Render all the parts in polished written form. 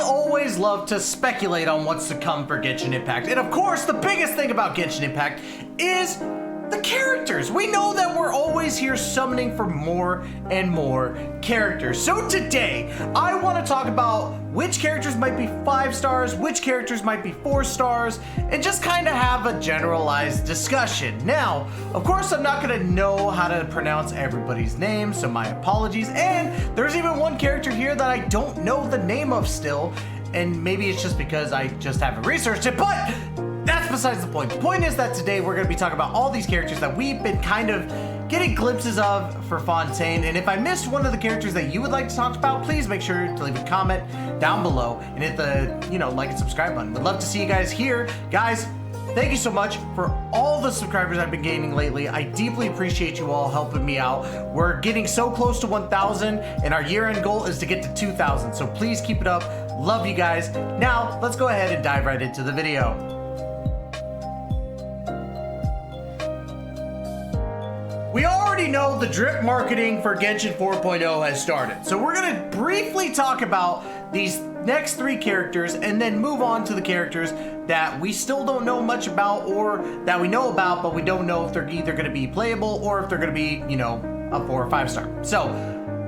always love to speculate on what's to come for Genshin Impact. And of course, the biggest thing about Genshin Impact is the characters. We know that we're always here summoning for more and more characters. So today, I want to talk about which characters might be 5 stars, which characters might be 4 stars, and just kind of have a generalized discussion. Now, of course, I'm not going to know how to pronounce everybody's name, so my apologies. And there's even one character here that I don't know the name of still, and maybe it's just because I just haven't researched it, but that's besides the point. The point is that today we're going to be talking about all these characters that we've been kind of getting glimpses of for Fontaine. And if I missed one of the characters that you would like to talk about, please make sure to leave a comment down below and hit the, like and subscribe button. We'd love to see you guys here. Guys, thank you so much for all the subscribers I've been gaining lately. I deeply appreciate you all helping me out. We're getting so close to 1,000 and our year-end goal is to get to 2,000. So please keep it up. Love you guys. Now, let's go ahead and dive right into the video. We already know the drip marketing for Genshin 4.0 has started. So we're gonna briefly talk about these next 3 characters and then move on to the characters that we still don't know much about or that we know about, but we don't know if they're either gonna be playable or if they're gonna be, a 4 or 5 star. So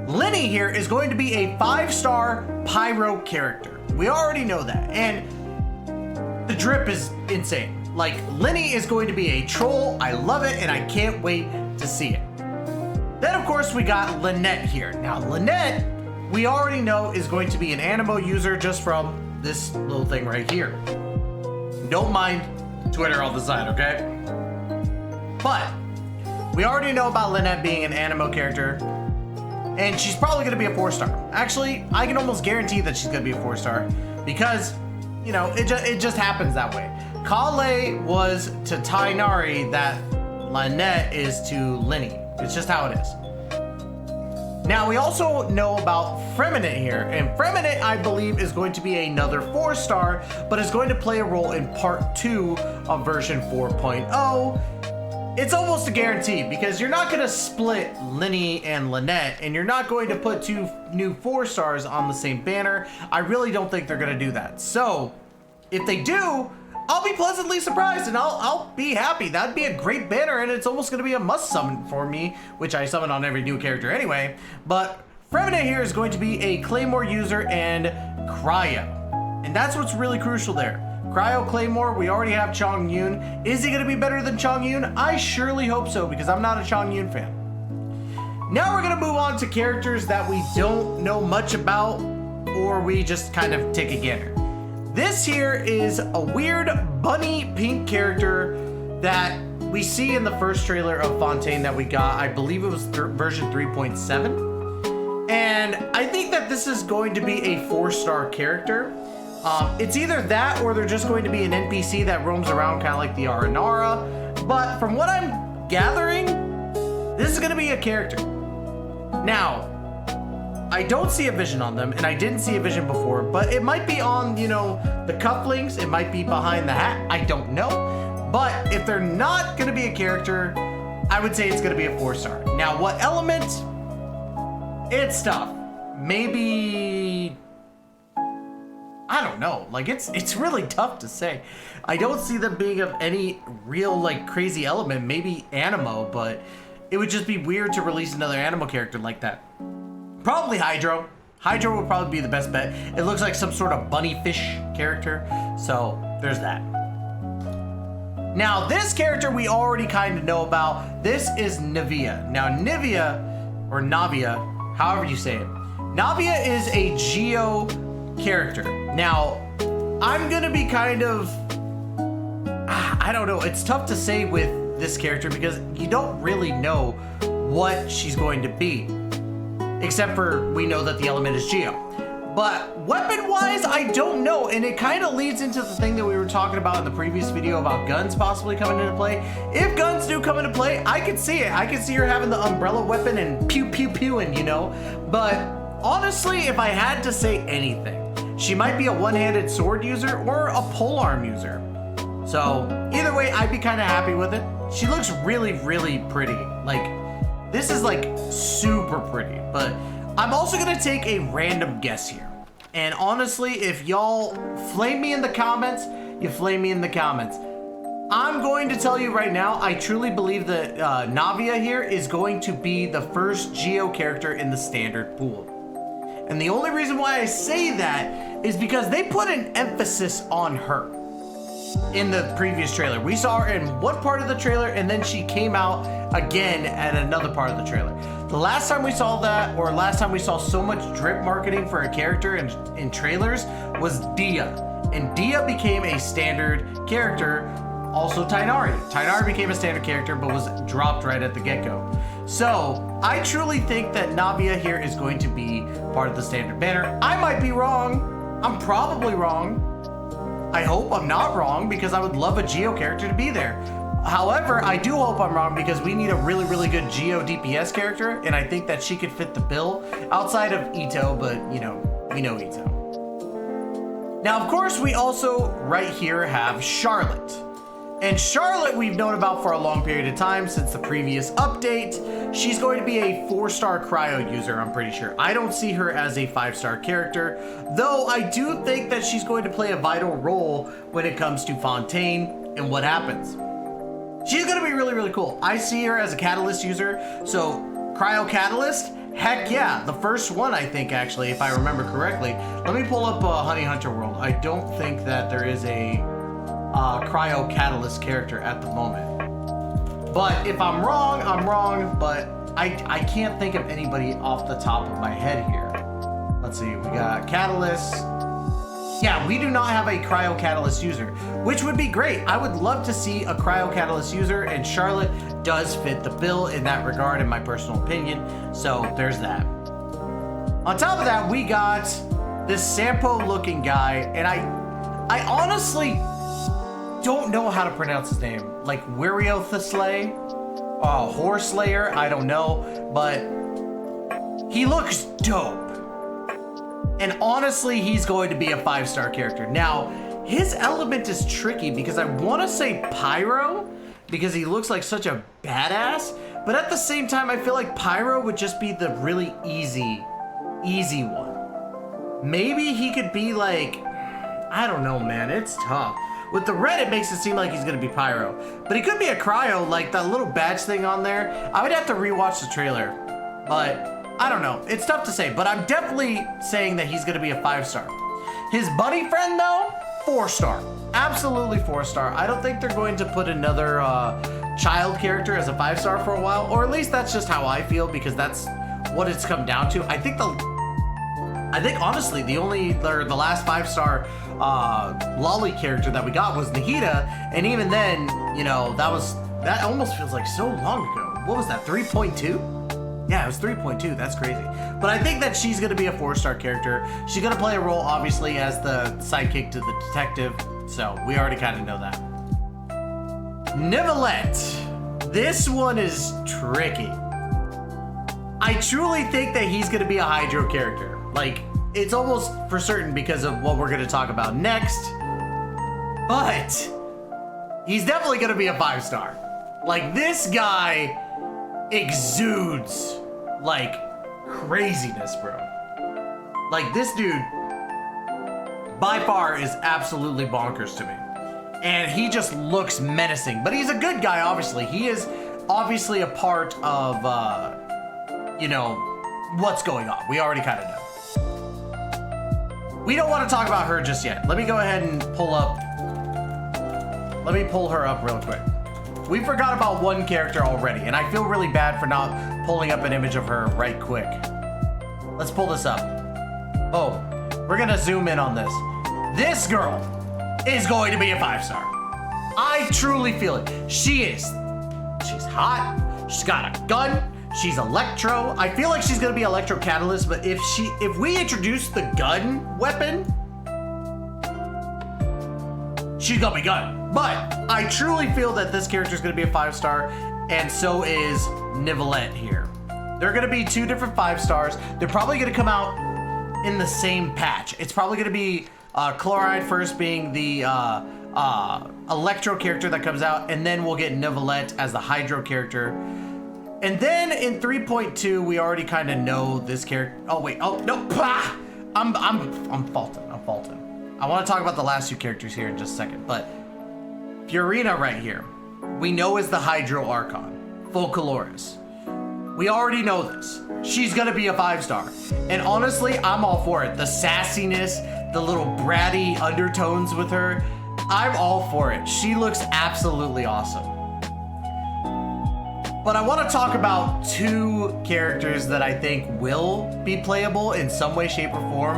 Lenny here is going to be a 5-star pyro character. We already know that. And the drip is insane. Like, Lenny is going to be a troll. I love it and I can't wait to see it. Then of course we got Lynette here. Now Lynette, we already know is going to be an Animo user just from this little thing right here. Don't mind Twitter on the side, okay? But we already know about Lynette being an Animo character and she's probably gonna be a 4-star. Actually, I can almost guarantee that she's gonna be a 4-star because, it just happens that way. Kale was to Tainari that Lynette is to Lenny. It's just how it is. Now we also know about Freminate here, and Freminate I believe is going to be another 4-star, but is going to play a role in part 2 of version 4.0. It's almost a guarantee because you're not going to split Lenny and Lynette, and you're not going to put 2 new 4-stars on the same banner. I really don't think they're going to do that. So if they do, I'll be pleasantly surprised and I'll be happy. That'd be a great banner and it's almost gonna be a must summon for me, which I summon on every new character anyway. But Freminate here is going to be a Claymore user and Cryo. And that's what's really crucial there. Cryo Claymore, we already have Chongyun. Is he gonna be better than Chongyun? I surely hope so because I'm not a Chongyun fan. Now we're gonna move on to characters that we don't know much about or we just kind of take a gander. This here is a weird bunny pink character that we see in the first trailer of Fontaine that we got. I believe it was version 3.7. And I think that this is going to be a 4-star character. It's either that or they're just going to be an NPC that roams around kind of like the Aranara. But from what I'm gathering, this is going to be a character. Now, I don't see a vision on them, and I didn't see a vision before, but it might be on, the cufflinks, it might be behind the hat, I don't know. But if they're not gonna be a character, I would say it's gonna be a 4-star. Now, what element? It's tough. Maybe, I don't know, like it's really tough to say. I don't see them being of any real, crazy element, maybe Animo, but it would just be weird to release another Animo character like that. Probably Hydro. Hydro would probably be the best bet. It looks like some sort of bunny fish character. So there's that. Now this character we already kind of know about. This is Navia. Now Navia, or Navia, however you say it. Navia is a Geo character. Now I'm gonna be kind of, I don't know. It's tough to say with this character because you don't really know what she's going to be. Except for we know that the element is Geo. But weapon-wise, I don't know, and it kind of leads into the thing that we were talking about in the previous video about guns possibly coming into play. If guns do come into play, I could see it. I could see her having the umbrella weapon and pew-pew-pewing, But honestly, if I had to say anything, she might be a one-handed sword user or a polearm user. So either way, I'd be kind of happy with it. She looks really, really pretty. This is super pretty, but I'm also gonna take a random guess here. And honestly, if y'all flame me in the comments, you flame me in the comments. I'm going to tell you right now, I truly believe that Navia here is going to be the first Geo character in the standard pool. And the only reason why I say that is because they put an emphasis on her in the previous trailer. We saw her in one part of the trailer, and then she came out again at another part of the trailer. The last time we saw that, or last time we saw so much drip marketing for a character in trailers, was Dia. And Dia became a standard character. Also Tighnari. Tighnari became a standard character, but was dropped right at the get-go. So, I truly think that Navia here is going to be part of the standard banner. I might be wrong. I'm probably wrong. I hope I'm not wrong, because I would love a Geo character to be there. However, I do hope I'm wrong, because we need a really, really good Geo DPS character, and I think that she could fit the bill outside of Ito, but you know, we know Ito. Now, of course, we also right here have Charlotte. And Charlotte we've known about for a long period of time since the previous update. She's going to be a 4-star cryo user, I'm pretty sure. I don't see her as a 5-star character, though I do think that she's going to play a vital role when it comes to Fontaine and what happens. She's going to be really, really cool. I see her as a catalyst user, so cryo catalyst, heck yeah. The first one, I think, actually, if I remember correctly. Let me pull up Honey Hunter World. I don't think that there is a cryo catalyst character at the moment, but if I'm wrong, but I can't think of anybody off the top of my head here. Let's see, we got catalyst. Yeah, we do not have a cryo catalyst user, which would be great. I would love to see a cryo catalyst user, and Charlotte does fit the bill in that regard, in my personal opinion. So there's that. On top of that, we got this Sampo looking guy, and I honestly don't know how to pronounce his name. Like Wiriothslay, Horslayer, I don't know, but he looks dope. And honestly, he's going to be a 5-star character. Now, his element is tricky because I want to say Pyro, because he looks like such a badass, but at the same time, I feel like Pyro would just be the really easy one. Maybe he could be like, I don't know, man, it's tough. With the red, it makes it seem like he's gonna be Pyro. But he could be a cryo, like that little badge thing on there. I would have to rewatch the trailer, but I don't know. It's tough to say, but I'm definitely saying that he's gonna be a 5-star. His buddy friend though, 4-star. Absolutely 4-star. I don't think they're going to put another child character as a 5-star for a while, or at least that's just how I feel, because that's what it's come down to. I think honestly, the last 5-star lolly character that we got was Nahida, and even then, you know, that almost feels like so long ago. What was that, 3.2? Yeah, it was 3.2, that's crazy. But I think that she's gonna be a 4-star character. She's gonna play a role, obviously, as the sidekick to the detective, so we already kind of know that. Nivelette. This one is tricky. I truly think that he's gonna be a Hydro character. Like, it's almost for certain because of what we're gonna talk about next, but he's definitely gonna be a 5-star. Like, this guy exudes like craziness, bro. Like, this dude by far is absolutely bonkers to me, and he just looks menacing. But he's a good guy, obviously. He is obviously a part of you know, what's going on. We already kind of know. We don't want to talk about her just yet. Let me go ahead and pull her up real quick. We forgot about one character already, and I feel really bad for not pulling up an image of her right quick. Let's pull this up. Oh, we're gonna zoom in on this. This girl is going to be a 5-star. I truly feel it. She is. She's hot. She's got a gun. She's electro. I feel like she's gonna be electro catalyst, but if we introduce the gun weapon, she's gonna be gun. But I truly feel that this character is gonna be a 5-star, and so is Nivelette here. They're gonna be 2 different 5-stars. They're probably gonna come out in the same patch. It's probably gonna be Chloride first, being the electro character that comes out, and then we'll get Nivelette as the Hydro character. And then in 3.2, we already kind of know this character. Oh, wait. Oh, no. I'm Fountaine. I want to talk about the last two characters here in just a second, but Fiorina right here, we know is the Hydro Archon, Folklores. We already know this. She's gonna be a 5-star. And honestly, I'm all for it. The sassiness, the little bratty undertones with her, I'm all for it. She looks absolutely awesome. But I want to talk about two characters that I think will be playable in some way, shape, or form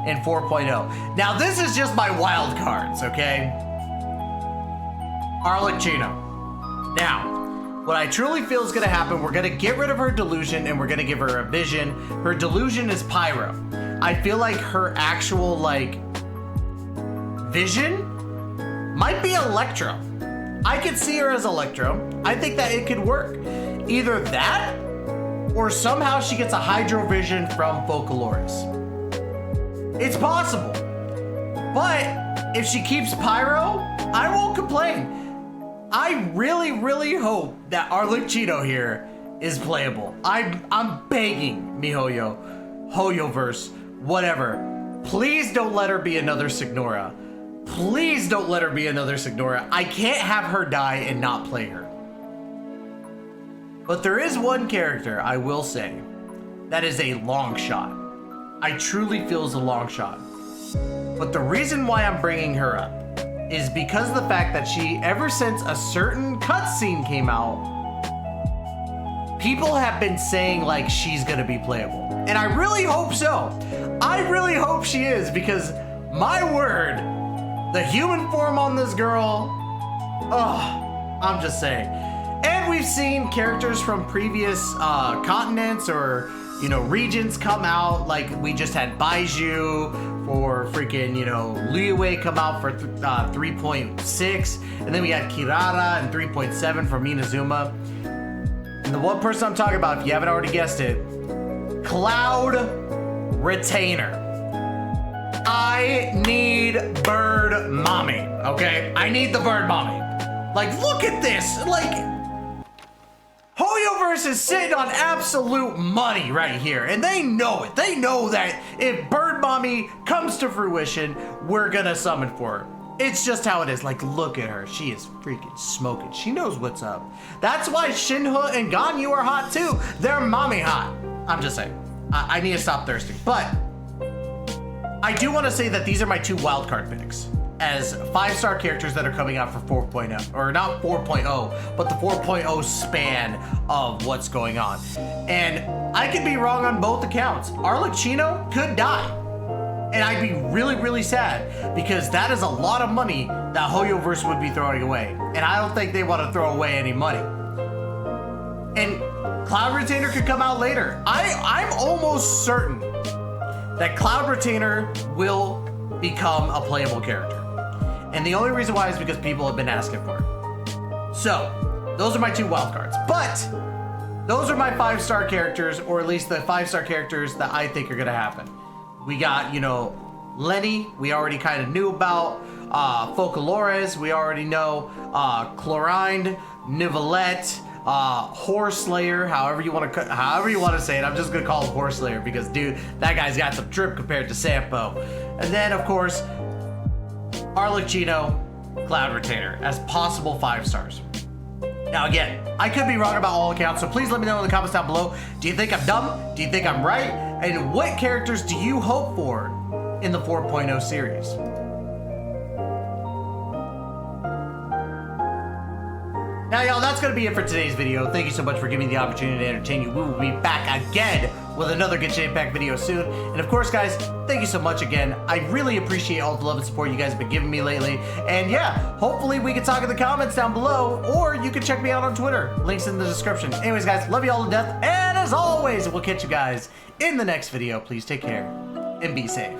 in 4.0. Now, this is just my wild cards, okay? Arlecchino. Now, what I truly feel is gonna happen, we're gonna get rid of her delusion and we're gonna give her a vision. Her delusion is Pyro. I feel like her actual, like, vision might be Electro. I could see her as Electro. I think that it could work. Either that, or somehow she gets a Hydro Vision from Folklores. It's possible. But if she keeps Pyro, I won't complain. I really, really hope that Arlecchino here is playable. I'm begging MiHoYo, Hoyoverse, whatever. Please don't let her be another Signora. Please don't let her be another Signora. I can't have her die and not play her. But there is one character, I will say, that is a long shot. I truly feel is a long shot. But the reason why I'm bringing her up is because of the fact that she, ever since a certain cutscene came out, people have been saying like she's gonna be playable. And I really hope so. I really hope she is, because my word, the human form on this girl, oh, I'm just saying. And we've seen characters from previous continents or, you know, regions come out. Like we just had Baiju for freaking, you know, Liyue come out for 3.6. And then we had Kirara and 3.7 for Minazuma. And the one person I'm talking about, if you haven't already guessed it, Cloud Retainer. I need Bird Mommy, okay? I need the Bird Mommy. Like, look at this. Like, Hoyoverse is sitting on absolute money right here, and they know it. They know that if Bird Mommy comes to fruition, we're gonna summon for her. It's just how it is. Like, look at her. She is freaking smoking. She knows what's up. That's why Shinho and Ganyu are hot too. They're mommy hot. I'm just saying. I need to stop thirsting. But I do want to say that these are my two wildcard picks as 5-star characters that are coming out for 4.0, or not 4.0, but the 4.0 span of what's going on. And I could be wrong on both accounts. Arlecchino could die. And I'd be really, really sad, because that is a lot of money that Hoyoverse would be throwing away. And I don't think they want to throw away any money. And Cloud Retainer could come out later. I'm almost certain that Cloud Retainer will become a playable character. And the only reason why is because people have been asking for it. So, those are my two wildcards. But those are my 5-star characters, or at least the 5-star characters that I think are going to happen. We got, you know, Lenny, we already kind of knew about. Folklores, we already know. Chlorinde, Nivelette, Horslayer, however you want to say it. I'm just gonna call him Horslayer because, dude, that guy's got some drip compared to Sampo. And then, of course, Arlecchino, Cloud Retainer as possible 5-stars. Now, again, I could be wrong about all accounts, so please let me know in the comments down below. Do you think I'm dumb? Do you think I'm right? And what characters do you hope for in the 4.0 series? Now, y'all, that's going to be it for today's video. Thank you so much for giving me the opportunity to entertain you. We will be back again with another Genshin Impact video soon. And of course, guys, thank you so much again. I really appreciate all the love and support you guys have been giving me lately. And yeah, hopefully we can talk in the comments down below, or you can check me out on Twitter. Links in the description. Anyways, guys, love you all to death. And as always, we'll catch you guys in the next video. Please take care and be safe.